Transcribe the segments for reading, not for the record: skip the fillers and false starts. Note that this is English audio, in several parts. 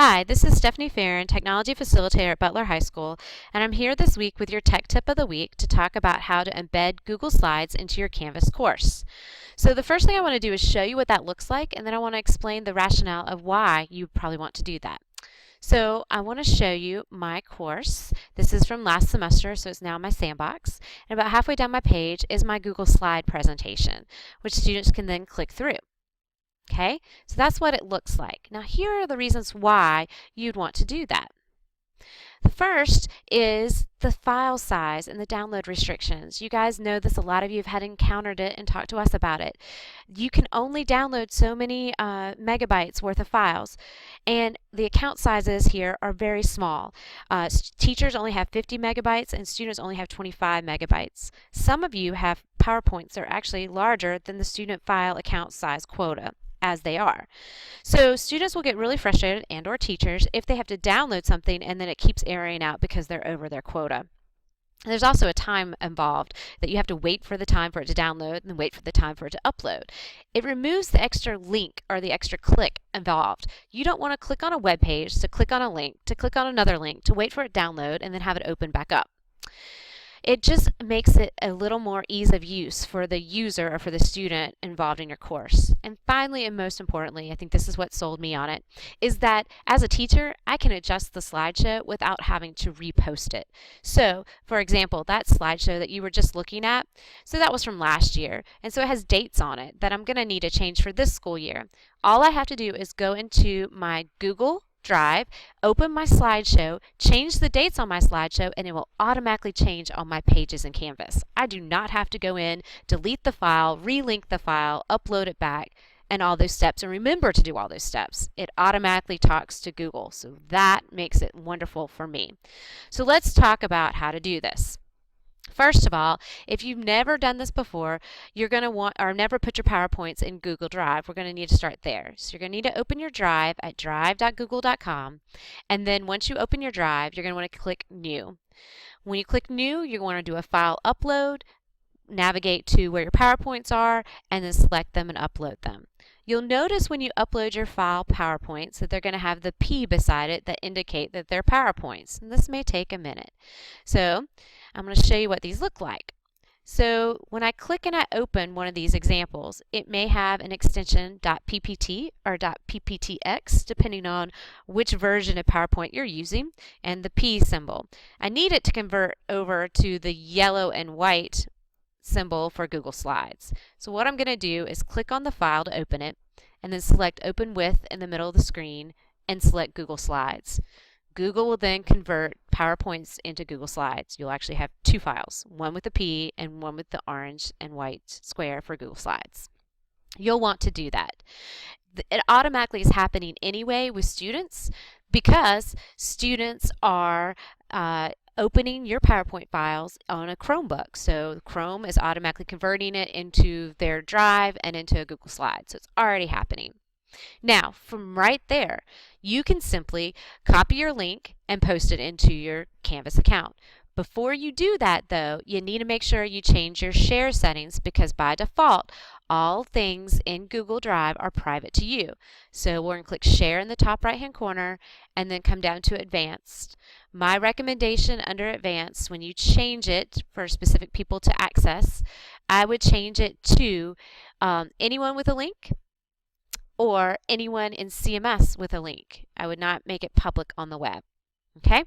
Hi, this is Stephanie Farron, Technology Facilitator at Butler High School, and I'm here this week with your Tech Tip of the Week to talk about how to embed Google Slides into your Canvas course. So the first thing I want to do is show you what that looks like, and then I want to explain the rationale of why you probably want to do that. So I want to show you my course. This is from last semester, so it's now my sandbox. And about halfway down my page is my Google Slide presentation, which students can then click through. Okay, so that's what it looks like. Now here are the reasons why you'd want to do that. The first is the file size and the download restrictions. You guys know this, a lot of you have had encountered it and talked to us about it. You can only download so many megabytes worth of files, and the account sizes here are very small. Teachers only have 50 megabytes and students only have 25 megabytes. Some of you have PowerPoints that are actually larger than the student file account size quota, as they are. So students will get really frustrated, and or teachers, if they have to download something and then it keeps erroring out because they're over their quota. And there's also a time involved that you have to wait for the time for it to download and wait for the time for it to upload. It removes the extra link or the extra click involved. You don't want to click on a web page to click on a link to click on another link to wait for it to download and then have it open back up. It just makes it a little more ease of use for the user or for the student involved in your course. And finally, and most importantly, I think this is what sold me on it, is that as a teacher, I can adjust the slideshow without having to repost it. So, for example, that slideshow that you were just looking at, so that was from last year, and so it has dates on it that I'm going to need to change for this school year. All I have to do is go into my Google Drive, open my slideshow, change the dates on my slideshow, and it will automatically change on my pages in Canvas. I do not have to go in, delete the file, relink the file, upload it back, and all those steps, and remember to do all those steps. It automatically talks to Google, so that makes it wonderful for me. So let's talk about how to do this. First of all, if you've never done this before, you're going to want, or never put your PowerPoints in Google Drive, we're going to need to start there. So you're going to need to open your Drive at drive.google.com, and then once you open your Drive, you're going to want to click New. When you click New, you're going to do a file upload, navigate to where your PowerPoints are, and then select them and upload them. You'll notice when you upload your file PowerPoints that they're going to have the P beside it that indicate that they're PowerPoints, and this may take a minute. So I'm going to show you what these look like. So when I click and I open one of these examples, it may have an extension .ppt or .pptx, depending on which version of PowerPoint you're using, and the P symbol. I need it to convert over to the yellow and white symbol for Google Slides. So what I'm going to do is click on the file to open it, and then select Open With in the middle of the screen, and select Google Slides. Google will then convert PowerPoints into Google Slides. You'll actually have two files, one with the P and one with the orange and white square for Google Slides. You'll want to do that. It automatically is happening anyway with students because students are opening your PowerPoint files on a Chromebook. So Chrome is automatically converting it into their Drive and into a Google Slide. So it's already happening. Now, from right there, you can simply copy your link and post it into your Canvas account. Before you do that, though, you need to make sure you change your share settings because by default, all things in Google Drive are private to you. So we're going to click Share in the top right-hand corner and then come down to Advanced. My recommendation under Advanced, when you change it for specific people to access, I would change it to anyone with a link or anyone in CMS with a link. I would not make it public on the web. Okay?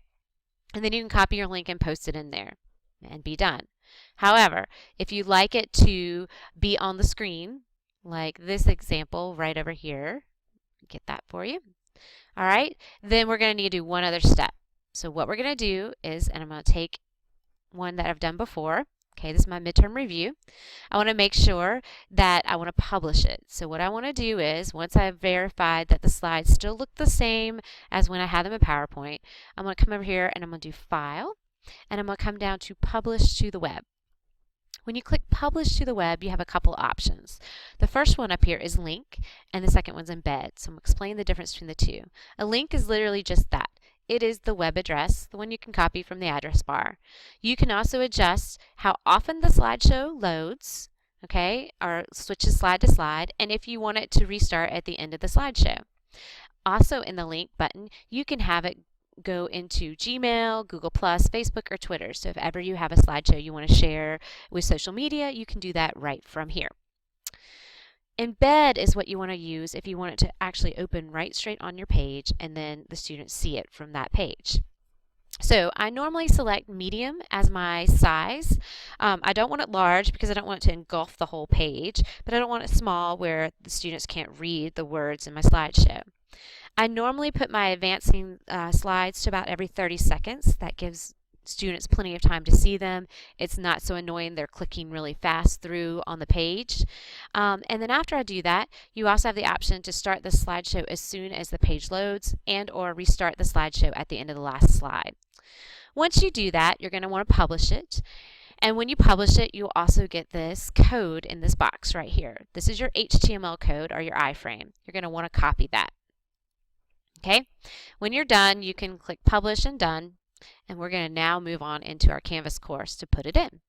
And then you can copy your link and post it in there and be done. However, if you'd like it to be on the screen, like this example right over here, get that for you. All right, then we're going to need to do one other step. So what we're going to do is, and I'm going to take one that I've done before. Okay, this is my midterm review. I want to make sure that I want to publish it. So what I want to do is, once I've verified that the slides still look the same as when I had them in PowerPoint, I'm going to come over here and I'm going to do File, and I'm going to come down to Publish to the Web. When you click Publish to the Web, you have a couple options. The first one up here is Link, and the second one's Embed. So I'm going to explain the difference between the two. A link is literally just that. It is the web address, the one you can copy from the address bar. You can also adjust how often the slideshow loads, okay, or switches slide to slide, and if you want it to restart at the end of the slideshow. Also in the link button, you can have it go into Gmail, Google+, Facebook, or Twitter. So if ever you have a slideshow you want to share with social media, you can do that right from here. Embed is what you want to use if you want it to actually open right straight on your page and then the students see it from that page. So I normally select medium as my size. I don't want it large because I don't want it to engulf the whole page, but I don't want it small where the students can't read the words in my slideshow. I normally put my advancing slides to about every 30 seconds. That gives students plenty of time to see them. It's not so annoying they're clicking really fast through on the page. And then after I do that, you also have the option to start the slideshow as soon as the page loads and or restart the slideshow at the end of the last slide. Once you do that, you're going to want to publish it. And when you publish it, you'll also get this code in this box right here. This is your HTML code or your iframe. You're going to want to copy that. Okay, when you're done, you can click Publish and Done, and we're going to now move on into our Canvas course to put it in.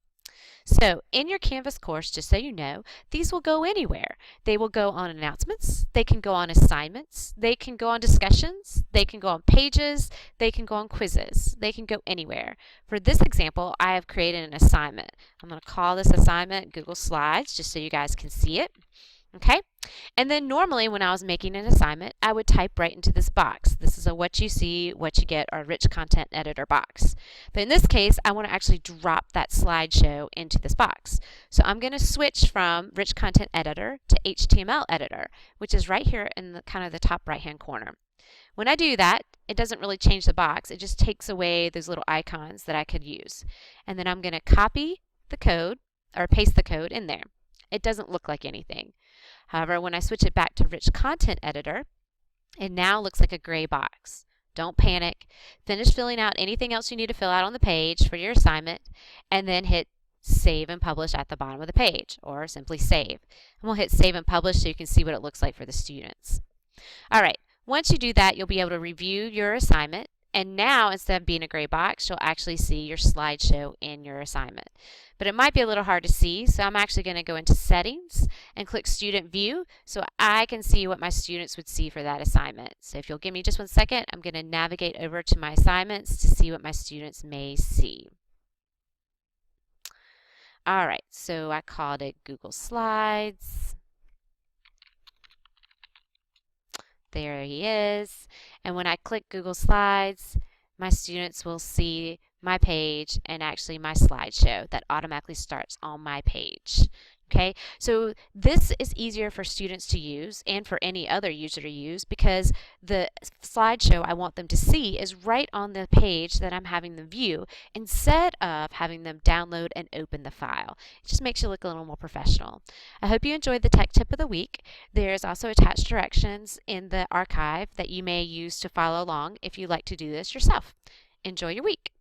So in your Canvas course, just so you know, these will go anywhere. They will go on announcements, they can go on assignments, they can go on discussions, they can go on pages, they can go on quizzes, they can go anywhere. For this example, I have created an assignment. I'm going to call this assignment Google Slides just so you guys can see it. Okay, and then normally when I was making an assignment, I would type right into this box. This is a what you see, what you get, or rich content editor box. But in this case, I want to actually drop that slideshow into this box. So I'm going to switch from rich content editor to HTML editor, which is right here in the kind of the top right hand corner. When I do that, it doesn't really change the box. It just takes away those little icons that I could use. And then I'm going to copy the code or paste the code in there. It doesn't look like anything. However, when I switch it back to Rich Content Editor, it now looks like a gray box. Don't panic. Finish filling out anything else you need to fill out on the page for your assignment, and then hit Save and Publish at the bottom of the page, or simply Save. And we'll hit Save and Publish so you can see what it looks like for the students. All right, once you do that, you'll be able to review your assignment, and now instead of being a gray box, you'll actually see your slideshow in your assignment. But it might be a little hard to see, so I'm actually going to go into Settings and click Student View so I can see what my students would see for that assignment. So if you'll give me just 1 second, I'm going to navigate over to my assignments to see what my students may see. All right, so I called it Google Slides. There he is. And when I click Google Slides, my students will see my page and actually my slideshow that automatically starts on my page. Okay, so this is easier for students to use and for any other user to use because the slideshow I want them to see is right on the page that I'm having them view instead of having them download and open the file. It just makes you look a little more professional. I hope you enjoyed the tech tip of the week. There's also attached directions in the archive that you may use to follow along if you'd like to do this yourself. Enjoy your week.